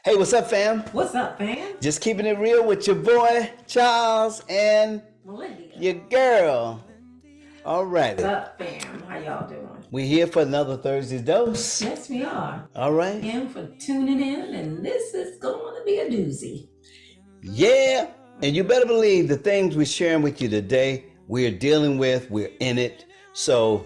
Hey, what's up, fam? What's up, fam? Just keeping it real with your boy, Charles, and Melendia. your girl. All What's righty. up, fam? How y'all doing? We're here for another Thursday dose. Yes, we are. All right. And for tuning in, and this is going to be a doozy. Yeah. And you better believe the things we're sharing with you today, we're dealing with, we're in it. So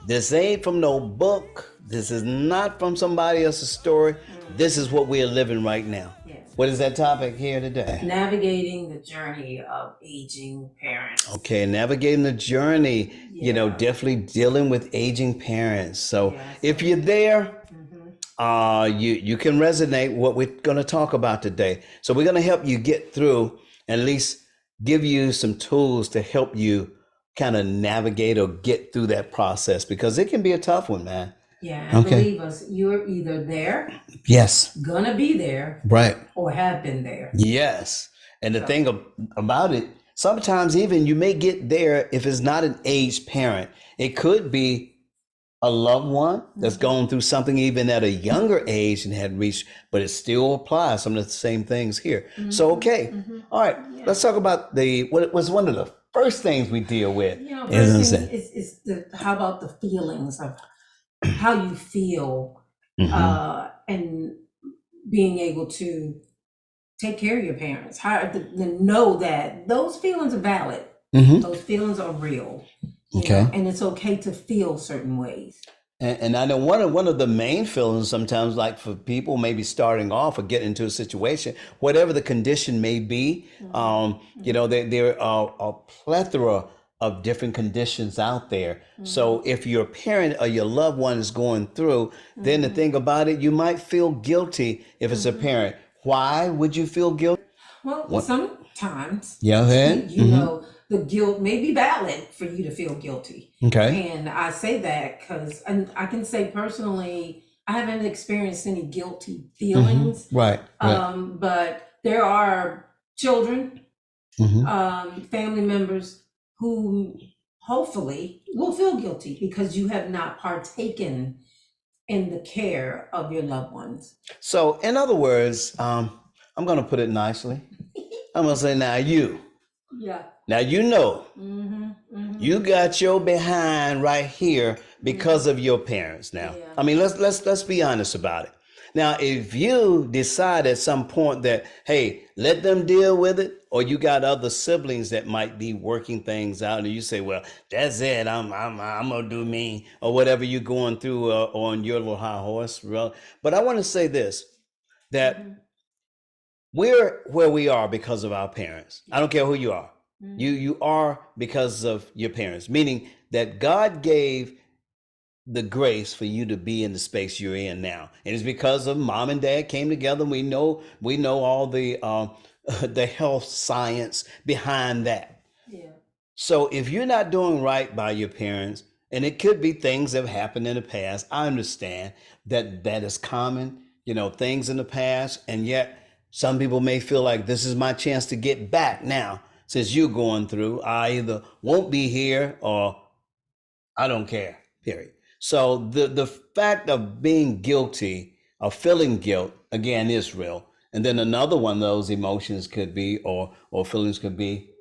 this ain't from no book. This is not from somebody else's story. This is what we're living right now. Yes. What is that topic here today? Navigating the journey of aging parents. Okay, navigating the journey, Yeah. definitely dealing with aging parents. So Yeah, if you're there, Mhm. you can resonate what we're going to talk about today. So we're going to help you get through and at least give you some tools to help you kind of navigate or get through that process because it can be a tough one, man. Yeah, and Okay. believe us, you're either there, Yes. gonna be there, Right. or have been there. Yes. And the So- thing about it, sometimes even you may get there if it's not an aged parent. It could be a loved one that's gone through something even at a younger age and had reached, but it still applies some of the same things here. So, okay. All right. Yeah. Let's talk about what was one of the first things we deal with. First thing is how about the feelings of how you feel and being able to take care of your parents. How to know that those feelings are valid. Those feelings are real. Okay. And it's okay to feel certain ways. And I know one of the main feelings sometimes, like for people maybe starting off or getting into a situation, whatever the condition may be, there are a plethora of different conditions out there. So if your parent or your loved one is going through, then the thing about it, you might feel guilty if it's a parent. Why would you feel guilty? Well, sometimes, Yeah. you know, the guilt may be valid for you to feel guilty. Okay. And I say that because, and I can say personally, I haven't experienced any guilty feelings. Right. But there are children, family members who hopefully will feel guilty because you have not partaken in the care of your loved ones. So, in other words, I'm going to put it nicely. I'm going to say, now you know, you got your behind right here because of your parents. Now, Yeah. I mean, let's be honest about it. Now, if you decide at some point that, hey, let them deal with it, or you got other siblings that might be working things out, and you say, well, that's it, I'm gonna do me, or whatever you're going through on your little high horse. But I want to say this, that we're where we are because of our parents. I don't care who you are. You are because of your parents, meaning that God gave the grace for you to be in the space you're in now, and it's because of mom and dad came together. We know all the the health science behind that. Yeah. So if you're not doing right by your parents, and it could be things that have happened in the past, I understand that is common, things in the past, and yet some people may feel like this is my chance to get back now. Since you're going through, I either won't be here or I don't care, period. So the fact of being guilty or feeling guilt again is real. And then another one of those emotions could be or feelings could be,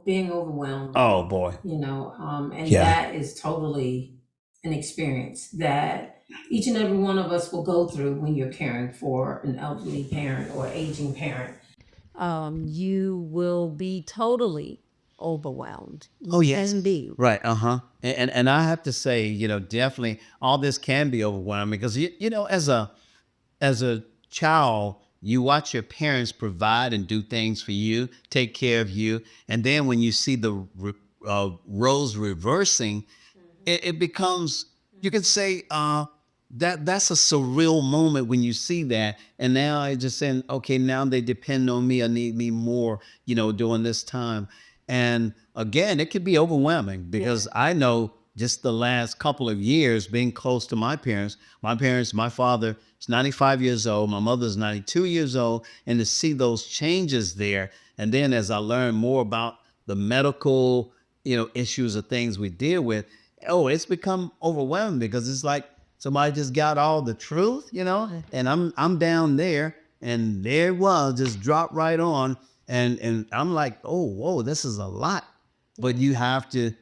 Being overwhelmed. oh boy. And Yeah. that is totally an experience that each and every one of us will go through when you're caring for an elderly parent or aging parent. You will be totally overwhelmed. Oh, yes. Can be. Right. And I have to say, definitely all this can be overwhelming because as a child, you watch your parents provide and do things for you, take care of you, and then when you see the roles reversing, it becomes, you can say, that's a surreal moment when you see that. And now I just saying, okay, now they depend on me. I need me more, during this time. And again, it could be overwhelming because I know just the last couple of years being close to my father is 95 years old, my mother's 92 years old, and to see those changes there. And then as I learn more about the medical, issues or things we deal with, it's become overwhelming because it's like somebody just got all the truth, and I'm down there and there it was, just dropped right on. And I'm like, oh, whoa, this is a lot. But you have to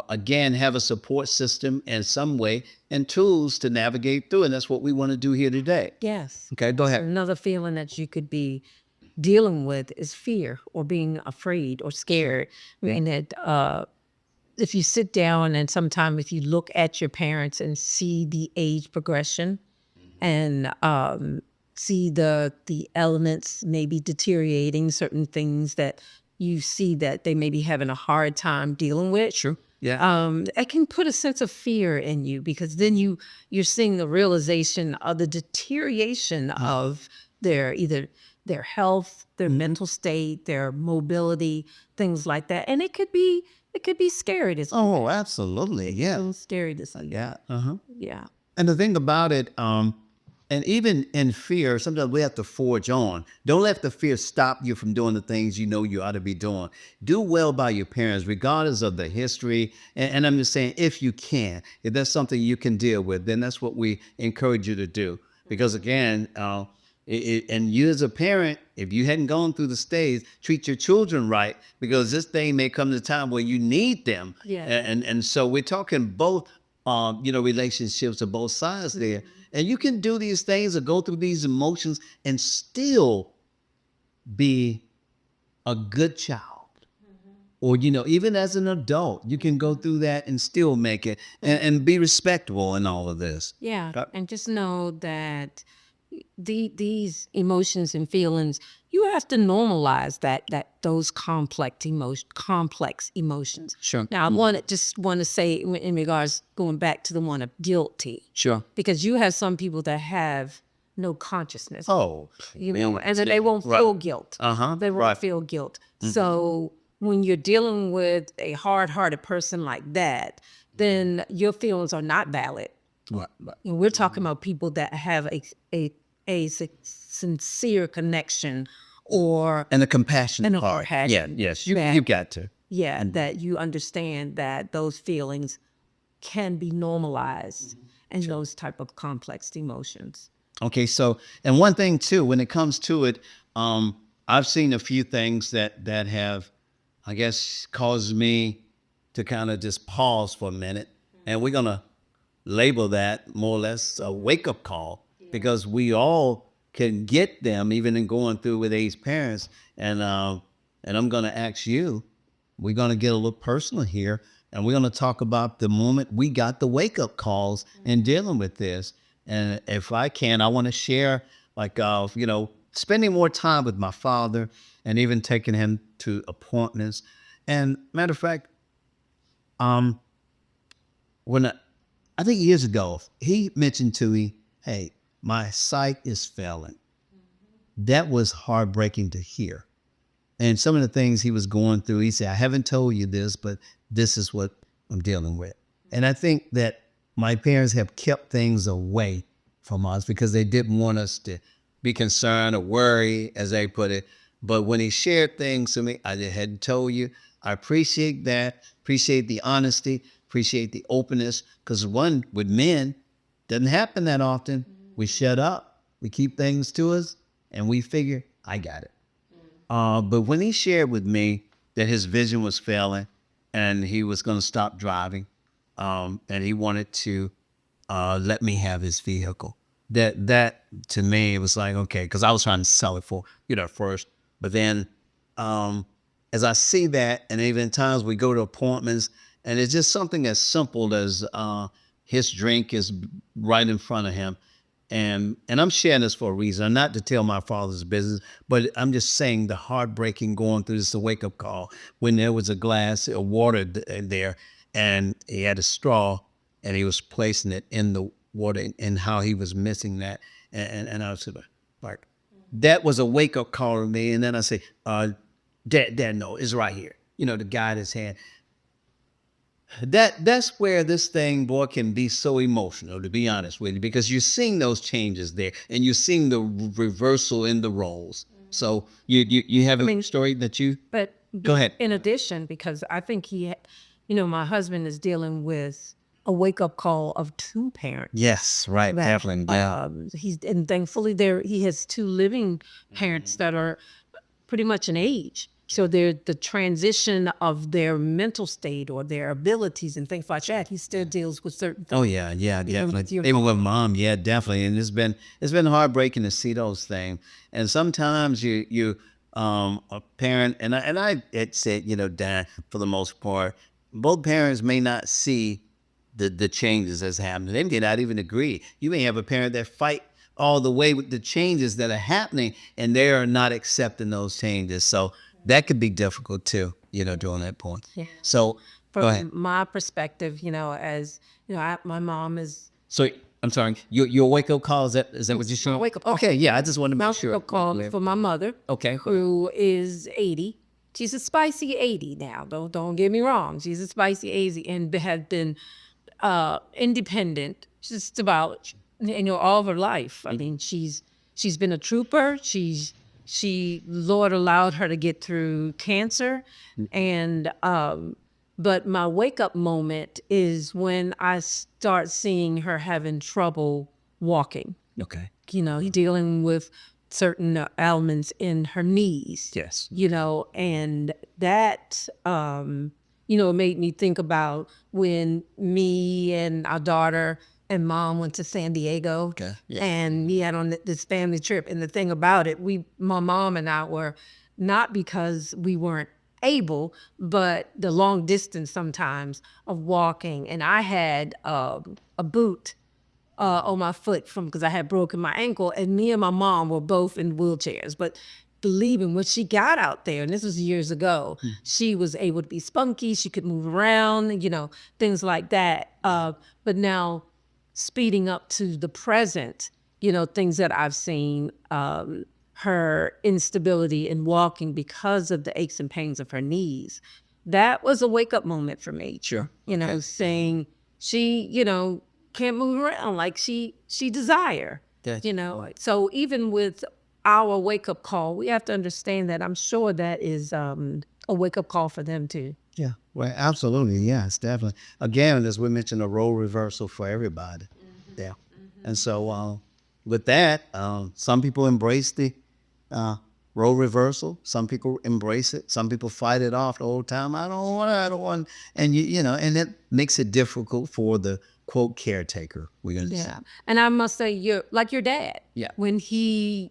again have a support system in some way and tools to navigate through, and that's what we want to do here today. Yes. Okay, go ahead. Another feeling that you could be dealing with is fear or being afraid or scared. And that if you sit down and sometimes if you look at your parents and see the age progression and see the elements maybe deteriorating, certain things that you see that they may be having a hard time dealing with. Sure. Yeah. It can put a sense of fear in you because then you're seeing the realization of the deterioration of either their health, their mental state, their mobility, things like that, and it could be scary to see. Oh, absolutely. Yeah. So scary to see. Yeah. Uh-huh. Yeah. And the thing about it, and even in fear, sometimes we have to forge on. Don't let the fear stop you from doing the things you know you ought to be doing. Do well by your parents, regardless of the history. And I'm just saying, if you can, if that's something you can deal with, then that's what we encourage you to do. Because again, and you as a parent, if you hadn't gone through the stage, treat your children right, because this thing may come to a time where you need them. Yeah. And so we're talking both relationships of both sides there. And you can do these things or go through these emotions and still be a good child. Or, even as an adult, you can go through that and still make it and be respectable in all of this. Yeah. And just know that these emotions and feelings, you have to normalize those complex emotions. Sure. Now, I just want to say in regards going back to the one of guilty, Sure. because you have some people that have no consciousness. Oh, And then they won't feel guilt. Uh-huh. They won't Right. feel guilt. So when you're dealing with a hard-hearted person like that, then your feelings are not valid. Right. And we're talking about people that have a sincere connection or And the compassion And a part. compassion. Yeah, yes, That- you've got to. that you understand that those feelings can be normalized and those type of complex emotions. Okay, so and one thing too, when it comes to it, I've seen a few things that have, I guess, caused me to kind of just pause for a minute, and we're gonna label that more or less a wake up call because we all can get them even in going through with aged parents, and I'm gonna ask you, we're gonna get a little personal here, and we're gonna talk about the moment we got the wake up calls in dealing with this. And if I can, I want to share like spending more time with my father and even taking him to appointments. And matter of fact, when I think years ago, he mentioned to me, "Hey, my sight is failing." That was heartbreaking to hear. And some of the things he was going through, he said, "I haven't told you this, but this is what I'm dealing with." And I think that my parents have kept things away from us because they didn't want us to be concerned or worry, as they put it. But when he shared things to me, I just hadn't told you. I appreciate that, appreciate the honesty, appreciate the openness, because one, with men, doesn't happen that often. We shut up, we keep things to us, and we figure, I got it. But when he shared with me that his vision was failing and he was going to stop driving, and he wanted to let me have his vehicle, that to me it was like, okay, because I was trying to sell it for first, but then as I see that, and even times we go to appointments, and it's just something as simple as his drink is right in front of him. And I'm sharing this for a reason, not to tell my father's business, but I'm just saying the heartbreaking going through this, a wake up call when there was a glass of water there, and he had a straw, and he was placing it in the water, and how he was missing that, and I was like, that was a wake up call to me. And then I say, Dad, no, it's right here. To guide his hand. That's where this thing, boy, can be so emotional, to be honest with you, because you're seeing those changes there, and you're seeing the reversal in the roles. So you have a story that you. But Go ahead. in addition, because I think my husband is dealing with a wake up call of two parents. Yes, right. That, Definitely. Yeah. and thankfully he has two living parents that are pretty much an age. So they're the transition of their mental state or their abilities and things like that. He still deals with certain things. Oh yeah, yeah, definitely. you're- Even with mom, yeah, definitely. And it's been heartbreaking to see those things. And sometimes you a parent and I had said, Dad, for the most part, both parents may not see the changes that's happening. They may not even agree. You may have a parent that fight all the way with the changes that are happening, and they are not accepting those changes. So that could be difficult too, during that point. Yeah. So go ahead. From my perspective, as my mom is So I'm sorry, your wake up call, is that what you're showing? wake up call. Okay, yeah, I just wanted to my make sure. wake up call for my mother. Okay. Who is 80. She's a spicy 80 now. Don't get me wrong. She's a spicy 80 and had been independent just about all of her life. I mean, she's been a trooper. She Lord allowed her to get through cancer, and but my wake up moment is when I start seeing her having trouble walking. Okay. Dealing with certain ailments in her knees. Yes. And that, made me think about when me and our daughter and mom went to San Diego. Okay. And we had on this family trip. And the thing about it, my mom and I were not because we weren't able, but the long distance sometimes of walking. And I had a boot on my foot because I had broken my ankle, and me and my mom were both in wheelchairs. But believing when she got out there, and this was years ago, she was able to be spunky. She could move around, things like that. But now, speeding up to the present, things that I've seen, her instability in walking because of the aches and pains of her knees. That was a wake up moment for me. Sure. Saying she, can't move around like she desire. That's So even with our wake up call, we have to understand that I'm sure that is a wake up call for them too. Yeah. Well, absolutely. Yes, definitely. Again, as we mentioned, a role reversal for everybody. Yeah. And so with that, some people embrace the role reversal. Some people embrace it. Some people fight it off the whole time. I don't want. And and it makes it difficult for the quote caretaker. We're gonna say. Yeah. And I must say, you're like your dad. Yeah. When he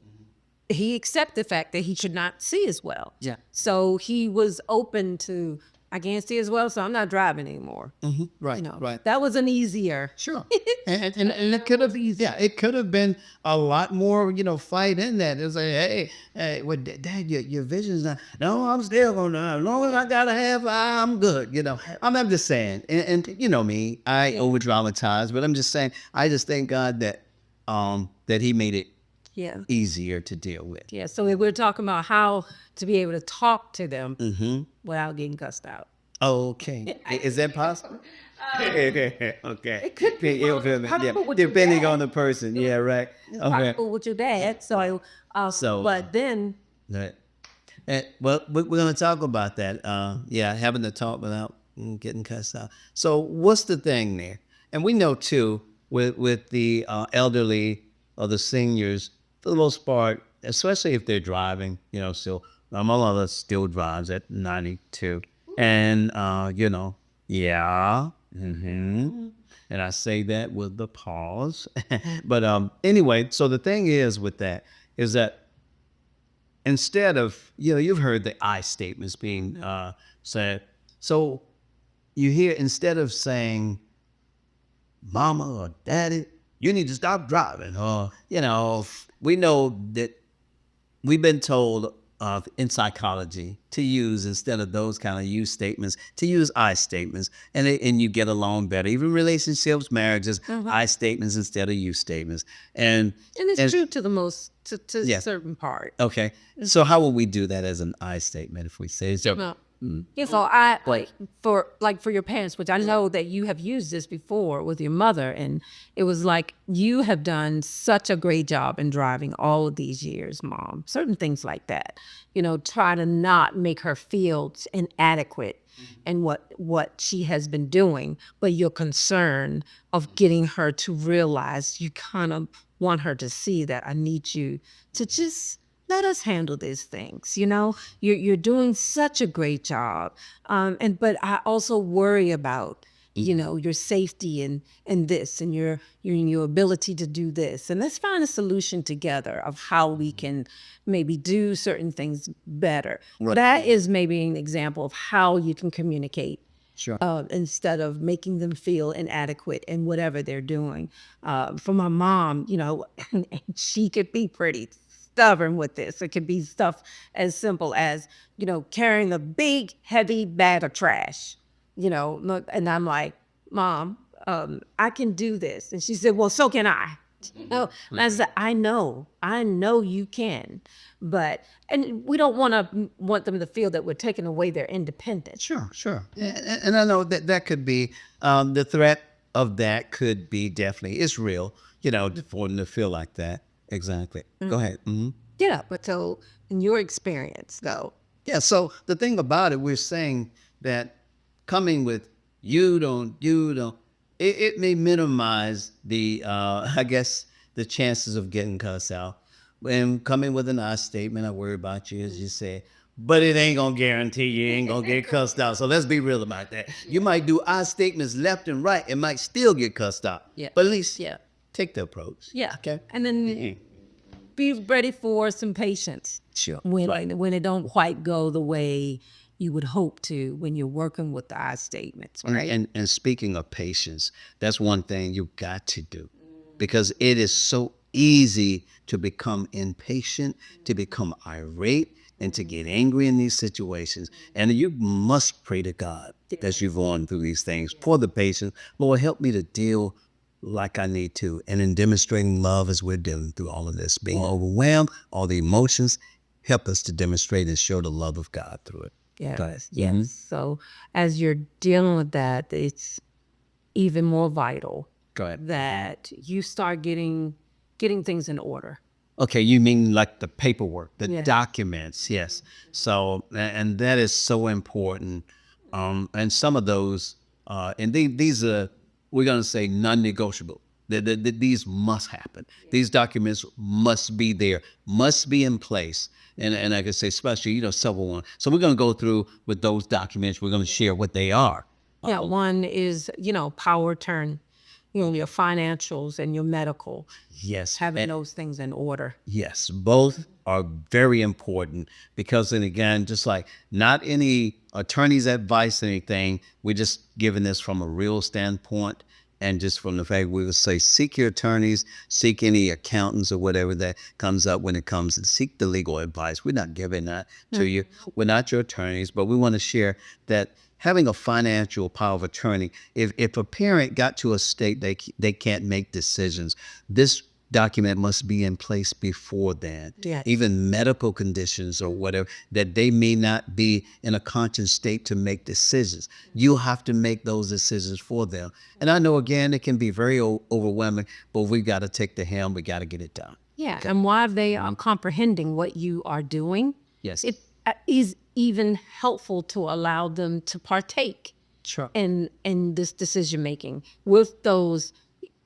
accepted the fact that he should not see as well. Yeah. So he was open to, I can't see as well, so I'm not driving anymore. Right. Right. That was an easier. Sure. And it could have, yeah, it could have been a lot more, fight in that. It's like, hey, well, Dad, your vision's not. No, I'm still gonna. As long as I got a half eye, I'm good. I'm just saying, and me, I over dramatize, but I'm just saying, I just thank God that that He made it Yeah. easier to deal with. Yeah. So we're talking about how to be able to talk to them without getting cussed out. Okay, is that possible? Okay. It could be possible with your Depending dad. on the person. Yeah, right. Okay. Possible with your dad. So, So- but then, Right. Well, we're going to talk about that. Yeah, having to talk without getting cussed out. So, what's the thing there? And we know too, with the elderly or the seniors, for the most part, especially if they're driving, still, my mother still drives at 92, and yeah. And I say that with the pause. But anyway, so the thing is with that is that instead of, you've heard the I statements being said. So you hear, instead of saying, Mama or Daddy, you need to stop driving. Or, we know that we've been told in psychology to use, instead of those kind of you statements, to use I statements, and you get along better. Even relationships, marriages, I statements instead of you statements. And it's true to the most, to Yeah. a certain part. okay, so how will we do that as an I statement if we say so? Well, Yeah, so I for your parents, which I know that you have used this before with your mother, and it was like you have done such a great job in driving all of these years, mom. Certain things like that, try to not make her feel inadequate in what she has been doing, but your concern of getting her to realize you kind of want her to see that I need you to just let us handle these things. You're doing such a great job, and but I also worry about your safety and this and your ability to do this, and let's find a solution together of how we can maybe do certain things better. That is maybe an example of how you can communicate, Sure. instead of making them feel inadequate in whatever they're doing. For my mom, and she could be pretty stubborn with this. It could be stuff as simple as, carrying a big, heavy bag of trash, look, and I'm like, Mom, I can do this. And she said, well, so can I. No, and I said, I know you can, and we don't want them to feel that we're taking away their independence. Sure, sure. And I know that that could be the threat of that could be definitely it's real, for them to feel like that. Exactly. Go ahead. Yeah, but so in your experience, though, Yeah. So the thing about it, we're saying that coming with you don't, it may minimize the, I guess, the chances of getting cussed out. And coming with an I statement, I worry about you, as you said, but it ain't gonna guarantee you ain't gonna get cussed out. So let's be real about that. You might do I statements left and right and might still get cussed out. Yeah. But at least Yeah. take the approach. yeah, Okay. and then be ready for some patience. Sure. When it don't quite go the way you would hope to when you're working with the I statements, right? And speaking of patience, that's one thing you got to do because it is so easy to become impatient, to become irate, and to get angry in these situations. And you must pray to God as you're going through these things for the patience. Lord, help me to deal like I need to. And in demonstrating love as we're dealing through all of this, being overwhelmed, all the emotions, help us to demonstrate and show the love of God through it. Go ahead. Yes. So as you're dealing with that, it's even more vital Go ahead. that you start getting things in order. Okay, you mean like the paperwork, the Yeah. documents, yes. So, and that is so important. And some of those, and these are, we're going to say non-negotiable. These must happen. These documents must be there, must be in place. And I can say, especially, several one. So we're going to go through with those documents. We're going to share what they are. Yeah, one is, power turn, your financials and your medical, Yes. having those things in order. Yes, both are very important because, then again, just like not any attorney's advice or anything, we're just giving this from a real standpoint. And just from the fact we would say, seek your attorneys, seek any accountants or whatever that comes up when it comes and seek the legal advice. We're not giving that to you. We're not your attorneys, but we want to share that having a financial power of attorney, if a parent got to a state they can't make decisions, this document must be in place before then. Yes. Even medical conditions or whatever, that they may not be in a conscious state to make decisions. You have to make those decisions for them. And I know, again, it can be very overwhelming, but we got to take the helm. We got to get it done. Yeah, and while they are comprehending what you are doing, Yes. it is even helpful to allow them to partake Sure. in this decision making with those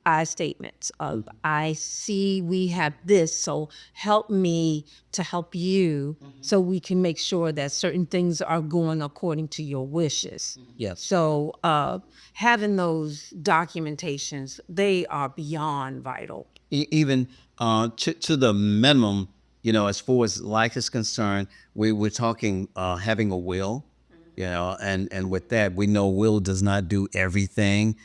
I statements of I see we have this, so help me to help you so we can make sure that certain things are going according to your wishes. Yes. So having those documentations, they are beyond vital. Even to the minimum, as far as life is concerned, we're talking having a will, and with that, we know will does not do everything,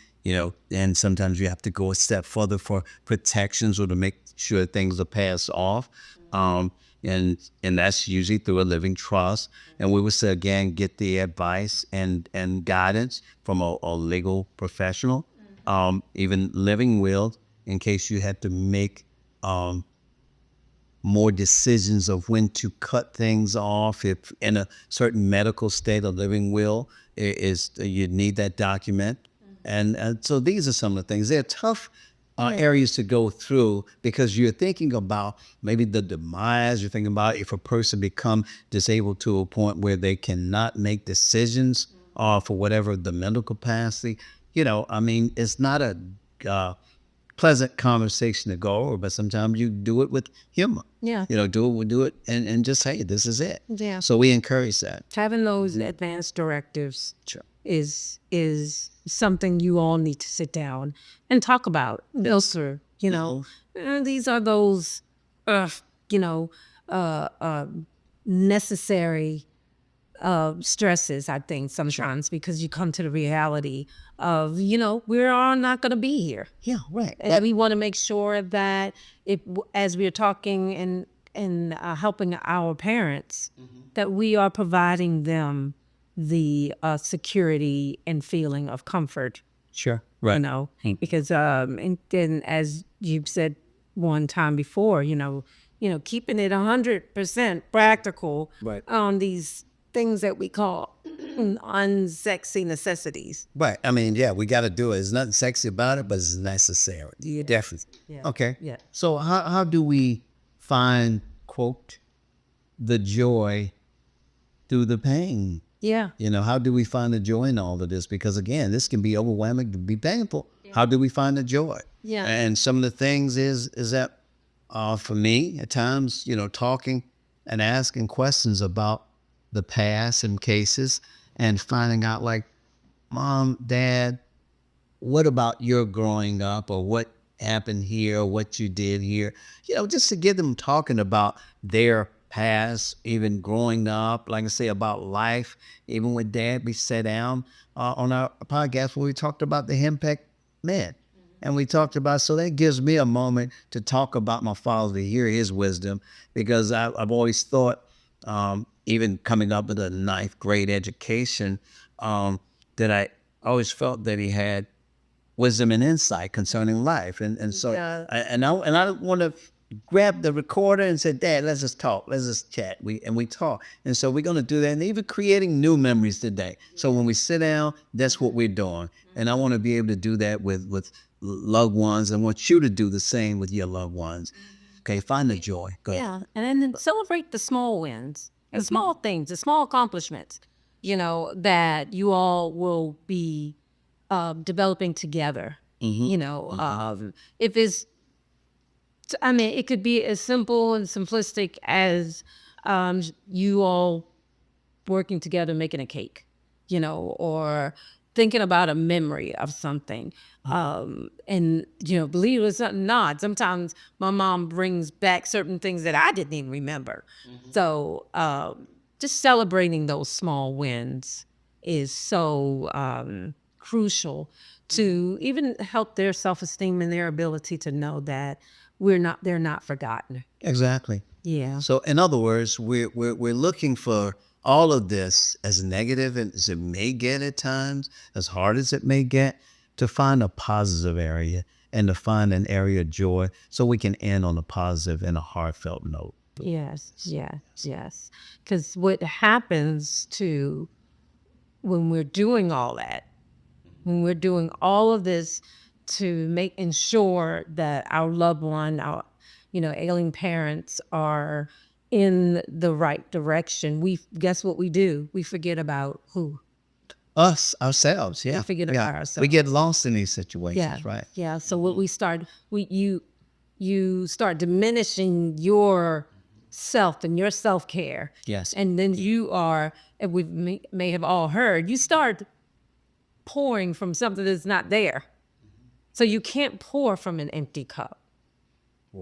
and sometimes you have to go a step further for protections or to make sure things are passed off. Um, and that's usually through a living trust. And we would say again, get the advice and guidance from a legal professional. Even living will, in case you had to make more decisions of when to cut things off. If in a certain medical state, a living will is you need that document. And so these are some of the things. They're tough areas to go through because you're thinking about maybe the demise. You're thinking about if a person become disabled to a point where they cannot make decisions for whatever the mental capacity. I mean, it's not a pleasant conversation to go over, but sometimes you do it with humor. Yeah. Do it and just say, this is it. Yeah. So we encourage that. Having those advanced directives Sure. is something you all need to sit down and talk about. Ilser, these are those, you know, uh, uh, necessary stresses, I think, sometimes because you come to the reality of, we're all not going to be here. Yeah, right. And we want to make sure that as we're talking and helping our parents, that we are providing them the security and feeling of comfort. Sure. Right. Because and then as you've said one time before, keeping it 100% practical Right. on these things that we call unsexy necessities. Right. I mean, yeah, we got to do it. There's nothing sexy about it, but it's necessary. Yeah. Definitely. Yeah. Okay. Yeah. So how do we find, quote, the joy through the pain? Yeah. How do we find the joy in all of this? Because again, this can be overwhelming, can be painful. How do we find the joy? Yeah. And some of the things is that for me at times, talking and asking questions about the past and cases and finding out like, Mom, Dad, what about your growing up or what happened here or what you did here? Just to get them talking about their past, even growing up, like I say, about life. Even with Dad, we sat down on our podcast where we talked about the Henpeck men. And we talked about, so that gives me a moment to talk about my father, to hear his wisdom, because I've always thought, even coming up with a ninth grade education, that I always felt that he had wisdom and insight concerning life. And so, Yeah. I want to grab the recorder and say, Dad, let's just talk. Let's just chat. We talk. And so we're going to do that and even creating new memories today. So when we sit down, that's what we're doing. And I want to be able to do that with loved ones. I want you to do the same with your loved ones. Okay. Find the joy. Go ahead. Yeah, and then celebrate the small wins, the small things, the small accomplishments, that you all will be developing together. If it's, I mean, it could be as simple and simplistic as you all working together making a cake, or thinking about a memory of something. And, believe it or not, sometimes my mom brings back certain things that I didn't even remember. So just celebrating those small wins is so crucial to even help their self-esteem and their ability to know that they're not forgotten. Exactly. Yeah. So in other words, we're looking for all of this, as negative as it may get at times, as hard as it may get, to find a positive area and to find an area of joy so we can end on a positive and a heartfelt note. Yes. Because what happens when we're doing all that, when we're doing all of this to ensure that our loved one, our ailing parents are in the right direction, guess what we do? We forget about who? Us, ourselves, yeah. We forget about ourselves. We get lost in these situations, right? Yeah. So what you start diminishing your self and your self-care. Yes. And then and we may have all heard, you start pouring from something that's not there. So you can't pour from an empty cup.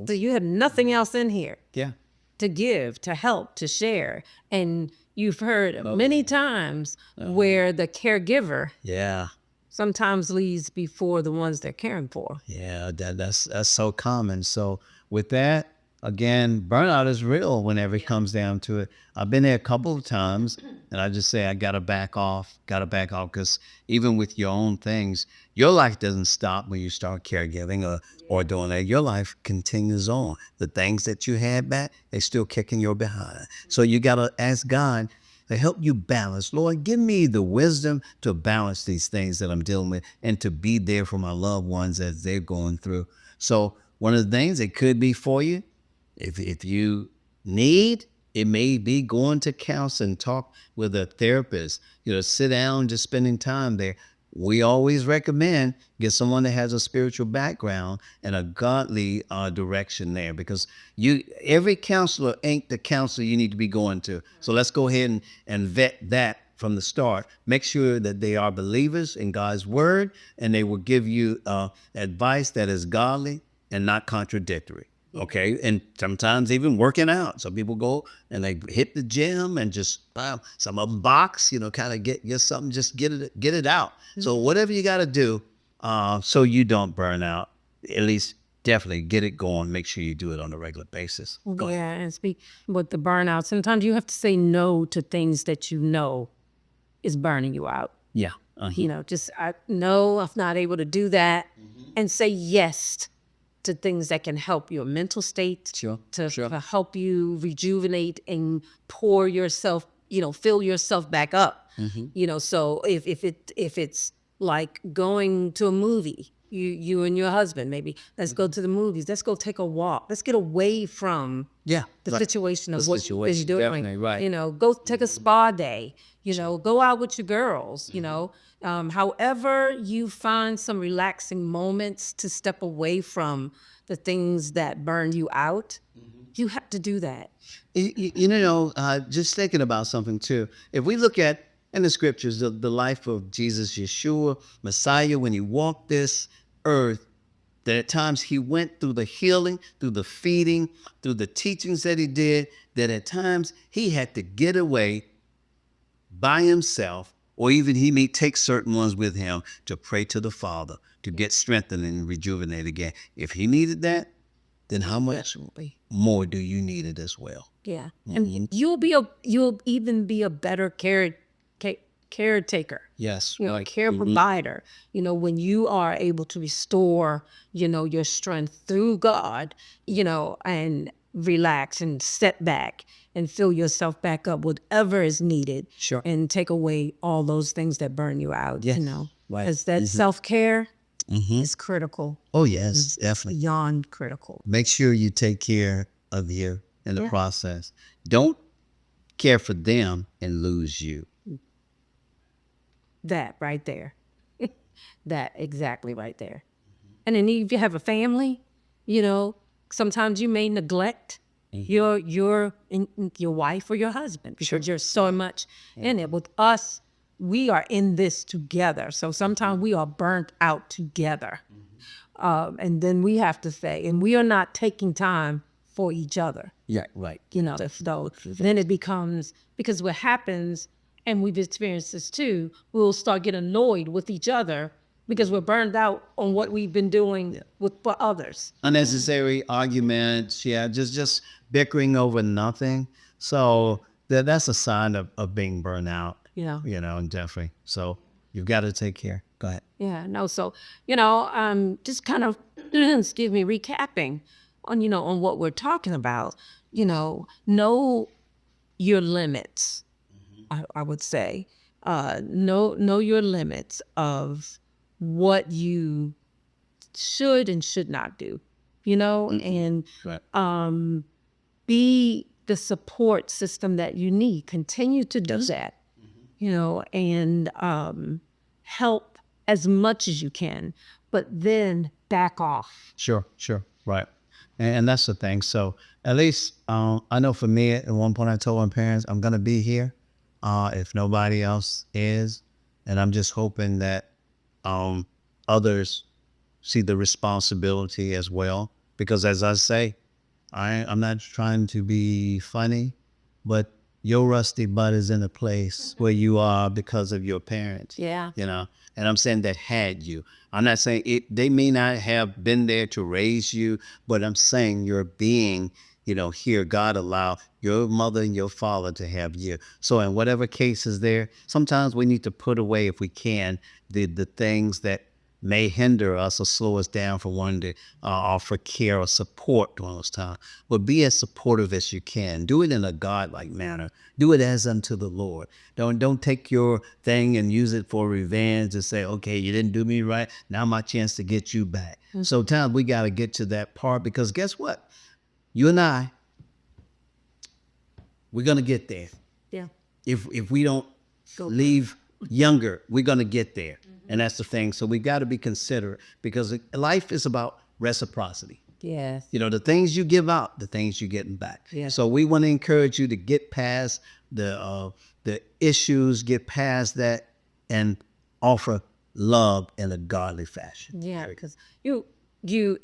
So you have nothing else in here Yeah. to give, to help, to share. And you've heard many times where the caregiver Yeah. sometimes leaves before the ones they're caring for. Yeah, that's so common. So with that, again, burnout is real whenever it comes down to it. I've been there a couple of times and I just say I gotta back off, because even with your own things, Your life doesn't stop when you start caregiving or doing that. Your life continues on. The things that you had back, they still kicking your behind. So you got to ask God to help you balance. Lord, give me the wisdom to balance these things that I'm dealing with and to be there for my loved ones as they're going through. So one of the things it could be for you, if you need, it may be going to counseling, talk with a therapist, sit down, just spending time there. We always recommend get someone that has a spiritual background and a godly direction there, because every counselor ain't the counselor you need to be going to. So let's go ahead and vet that from the start. Make sure that they are believers in God's word, and they will give you advice that is godly and not contradictory. Okay. And sometimes even working out. Some people go and they hit the gym and just some of them box, kind of get something, just get it out. So whatever you got to do, so you don't burn out, at least definitely get it going. Make sure you do it on a regular basis. Go ahead. Yeah, and speak with the burnout. Sometimes you have to say no to things that you know is burning you out. Yeah. Just no, I'm not able to do that, and say yes to things that can help your mental state, Sure, to sure. help you rejuvenate and pour yourself, fill yourself back up. So if it's like going to a movie, you and your husband, maybe let's go to the movies, let's go take a walk, let's get away from Yeah. the Right. situation of The what situation, you're doing. definitely, right. Go take a spa day, go out with your girls, however you find some relaxing moments to step away from the things that burn you out, you have to do that. Just thinking about something too. If we look at in the scriptures, the life of Jesus, Yeshua, Messiah, when he walked this earth, that at times he went through the healing, through the feeding, through the teachings that he did, that at times he had to get away by himself, or even he may take certain ones with him to pray to the Father, to get strengthened and rejuvenated again. If he needed that, then how much Definitely. more do you need it as well? Yeah. And you'll even be a better caretaker. Yes, right. Care provider, when you are able to restore, your strength through God, and relax and step back and fill yourself back up, whatever is needed. Sure. And take away all those things that burn you out, Yes, right. because that self-care is critical, Oh, yes, definitely. beyond critical. Make sure you take care of you in the Yeah. process. Don't care for them and lose you. That right there. That exactly right there. And then if you have a family, sometimes you may neglect your wife or your husband because you're so much in it. With us, we are in this together. So sometimes we are burnt out together. And then we have to say, and we are not taking time for each other. Yeah, right. So then it becomes, because what happens, and we've experienced this too, we'll start getting annoyed with each other because we're burned out on what we've been doing for others. Unnecessary arguments, just bickering over nothing. So that's a sign of being burnt out. Definitely. So you've got to take care. Go ahead. Yeah, no, so, just kind of, excuse me, recapping on what we're talking about, know your limits, I would say. Know your limits of what you should and should not do, and Right. be the support system that you need. Continue to do that, and help as much as you can, but then back off. Sure. Right. And that's the thing. So at least I know for me, at one point I told my parents, I'm going to be here if nobody else is. And I'm just hoping that others see the responsibility as well. Because as I say, I'm not trying to be funny, but your rusty butt is in a place where you are because of your parents. Yeah. And I'm saying that had you. I'm not saying they may not have been there to raise you, but I'm saying your being, here, God allowed your mother and your father to have you. So in whatever case is there, sometimes we need to put away, if we can, the things that may hinder us or slow us down from wanting to offer care or support during those times. But be as supportive as you can. Do it in a God-like manner. Do it as unto the Lord. Don't take your thing and use it for revenge to say, okay, you didn't do me right. Now my chance to get you back. Sometimes we got to get to that part, because guess what? You and I, we're gonna get there. Yeah. If we don't leave younger, we're gonna get there. And that's the thing. So we got to be considerate, because life is about reciprocity. Yes. You know, the things you give out, the things you're getting back. Yes. So we want to encourage you to get past the issues, get past that, and offer love in a godly fashion. Yeah, because you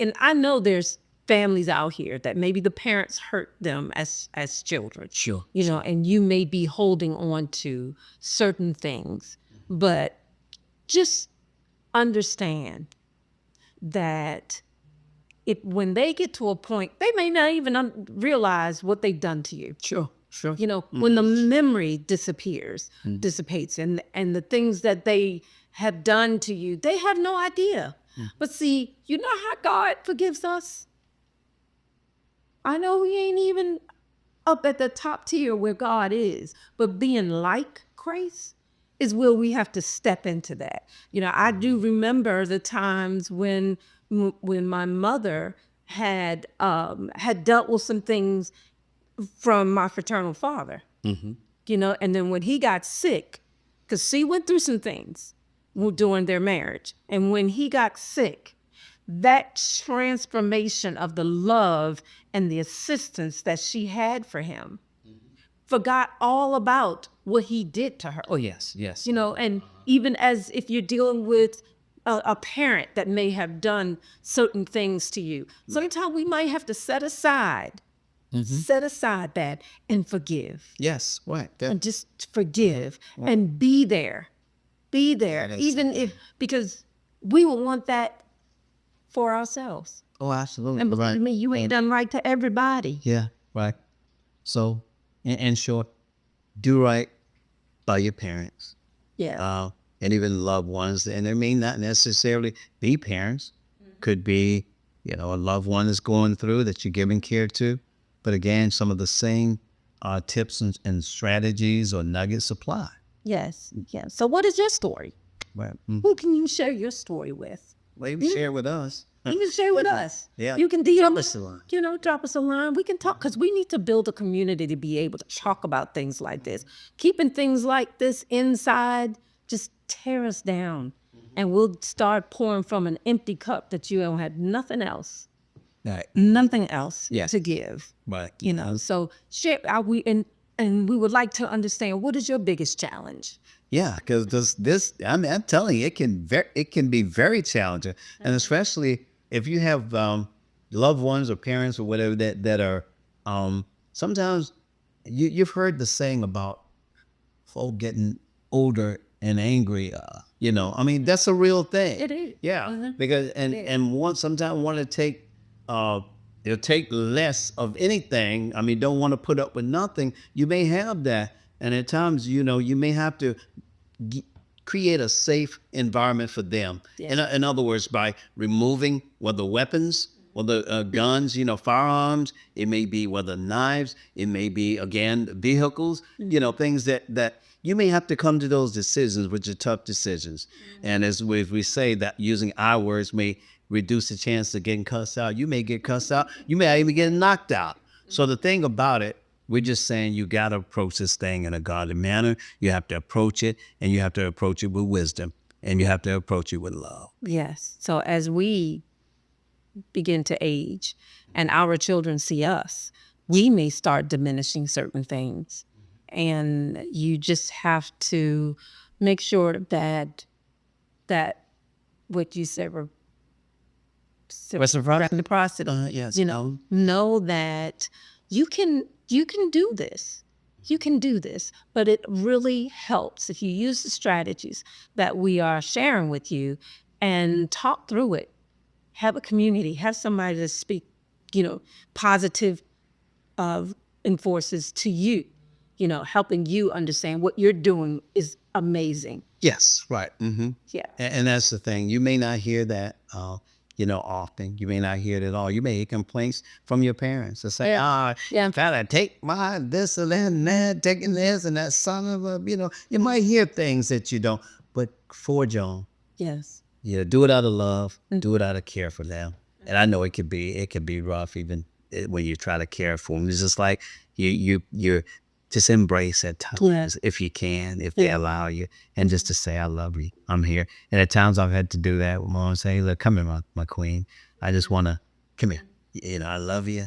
and I know there's families out here that maybe the parents hurt them as children. Sure. You know, and you may be holding on to certain things, but just understand that when they get to a point, they may not even realize what they've done to you. Sure. Sure. You know, when the memory dissipates, and the things that they have done to you, they have no idea. But see, you know how God forgives us? I know we ain't even up at the top tier where God is, but being like Christ is where we have to step into that. You know, I do remember the times when my mother had dealt with some things from my fraternal father. You know, and then when he got sick, because she went through some things during their marriage, and when he got sick, that transformation of the love and the assistance that she had for him, forgot all about what he did to her. Oh, yes. Yes. You know, and even as if you're dealing with a parent that may have done certain things to you, sometimes we might have to set aside that and forgive. Yes. Right. And just forgive and be there. Be there. Even if, because we will want that for ourselves. Oh, absolutely. And believe me, you ain't done right to everybody. Yeah. Right. So, in short, do right by your parents. Yeah. And even loved ones. And they may not necessarily be parents. Could be, you know, a loved one is going through that you're giving care to. But again, some of the same tips and strategies or nuggets apply. Yes. Yeah. So what is your story? Right. Who can you share your story with? Well, you share with us. You can share with us. Yeah. You can DM us a line. You know, drop us a line. We can talk, because we need to build a community to be able to talk about things like this. Keeping things like this inside just tear us down. And we'll start pouring from an empty cup that you don't have nothing else. Right. Nothing else Yes. to give. Right. You know, so share and we would like to understand, what is your biggest challenge? Yeah, because this, I'm telling you, it can be very challenging, and especially if you have loved ones or parents or whatever that are sometimes you've heard the saying about folk getting older and angry. You know, I mean, that's a real thing. It is. Yeah, because and one sometimes want to take they'll take less of anything. I mean, don't want to put up with nothing. You may have that, and at times, you know, you may have to create a safe environment for them. Yes. In other words, by removing whether weapons, whether guns, you know, firearms, it may be whether knives, it may be, again, vehicles, you know, things that you may have to come to those decisions, which are tough decisions. And as we say, that using our words may reduce the chance of getting cussed out. You may get cussed out. You may even get knocked out. So the thing about it, we're just saying you got to approach this thing in a godly manner. You have to approach it, and you have to approach it with wisdom, and you have to approach it with love. Yes. So as we begin to age and our children see us, we may start diminishing certain things. And you just have to make sure that what you said, reciprocity. Yes. You know that you can do this. You can do this, but it really helps if you use the strategies that we are sharing with you and talk through it. Have a community, have somebody to speak, you know, positive enforces to you. helping you understand what you're doing is amazing. Yes, right. Yeah. And that's the thing. You may not hear that, often. You may not hear it at all. You may hear complaints from your parents to say, Yeah. gotta take my this and that and that, taking this and that son of a, you might hear things that you don't, but forge on. Yes. Do it out of love, do it out of care for them. And I know it could be rough even when you try to care for them. It's just like you're just embrace at times if you can, if they allow you, and just to say, I love you, I'm here. And at times I've had to do that with mom and say, look, come here, my queen. I just want to, come here. I love you.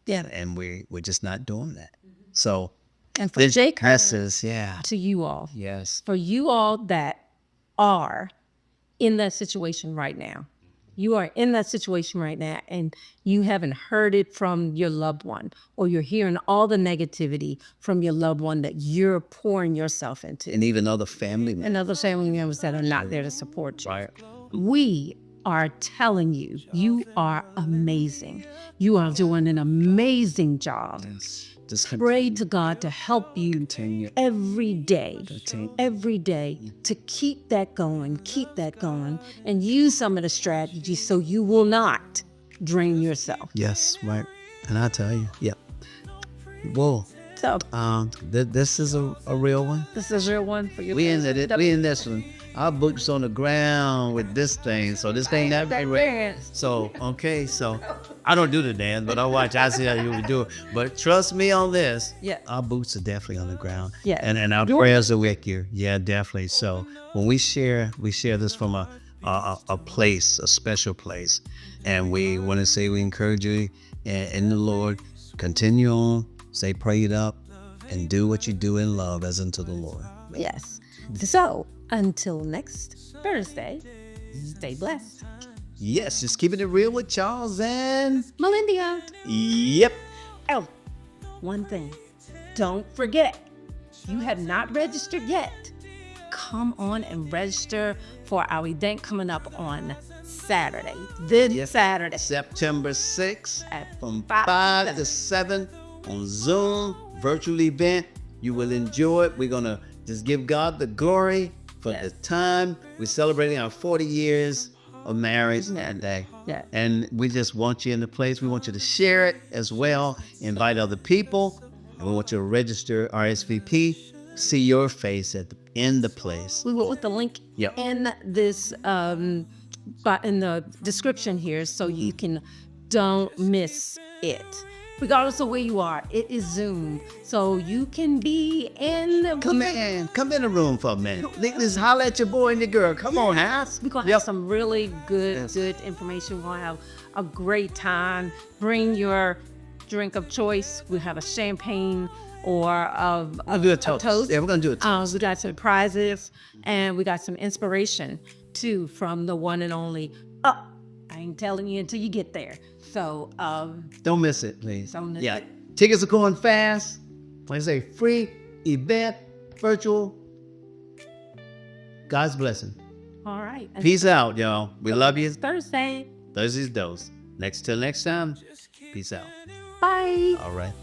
Yeah. And we're just not doing that. So And for this Jake, messes, yeah. to you all, Yes. for you all that are in that situation right now, you are in that situation right now and you haven't heard it from your loved one, or you're hearing all the negativity from your loved one that you're pouring yourself into, And even other family members. and other family members that are not there to support you. Right. We are telling you, you are amazing. You are doing an amazing job. Just Pray to God to help you continue. every day to keep that going, and use some of the strategies so you will not drain yourself. Yes, right. And I tell you, yep. Whoa. So This is a real one. this is your one for you. We in this one. Our boots on the ground with this thing. So this thing not very right. So okay, so I don't do the dance, but I see how you would do it. But trust me on this. Yeah. Our boots are definitely on the ground. Yeah. And our prayers are with you. Yeah, definitely. So when we share this from a place, a special place. And we want to say we encourage you in the Lord. Continue on, stay prayed up, and do what you do in love as unto the Lord. Yes. So until next Thursday, stay blessed. Yes, just keeping it real with Charles and Melendia. yep. Oh, one thing. Don't forget, you have not registered yet. Come on and register for our event coming up on Saturday. This Saturday. September 6th At from 5 5 to 7 on Zoom, virtual event. You will enjoy it. We're going to just give God the glory for the time. We're celebrating our 40 years of marriage that day. Yeah. And we just want you in the place. We want you to share it as well. Invite other people. And we want you to register RSVP. See your face in the place. We will put the link Yep. in this in the description here so you don't miss it. Regardless of where you are, it is Zoom, so you can be in. Come in the room for a minute. Just holler at your boy and your girl. Come on, House. We're gonna have some really good information. We're gonna have a great time. Bring your drink of choice. We have a champagne or I'll do a toast. Yeah, we're gonna do a toast. We got some prizes and we got some inspiration too from the one and only. I ain't telling you until you get there. So don't miss it, please. Don't miss yeah, it. Tickets are going fast. Like I say, free event, virtual. God's blessing. All right. Peace out, y'all. We love you. Thursday. Thursday's dose. Till next time. Peace out. Bye. All right.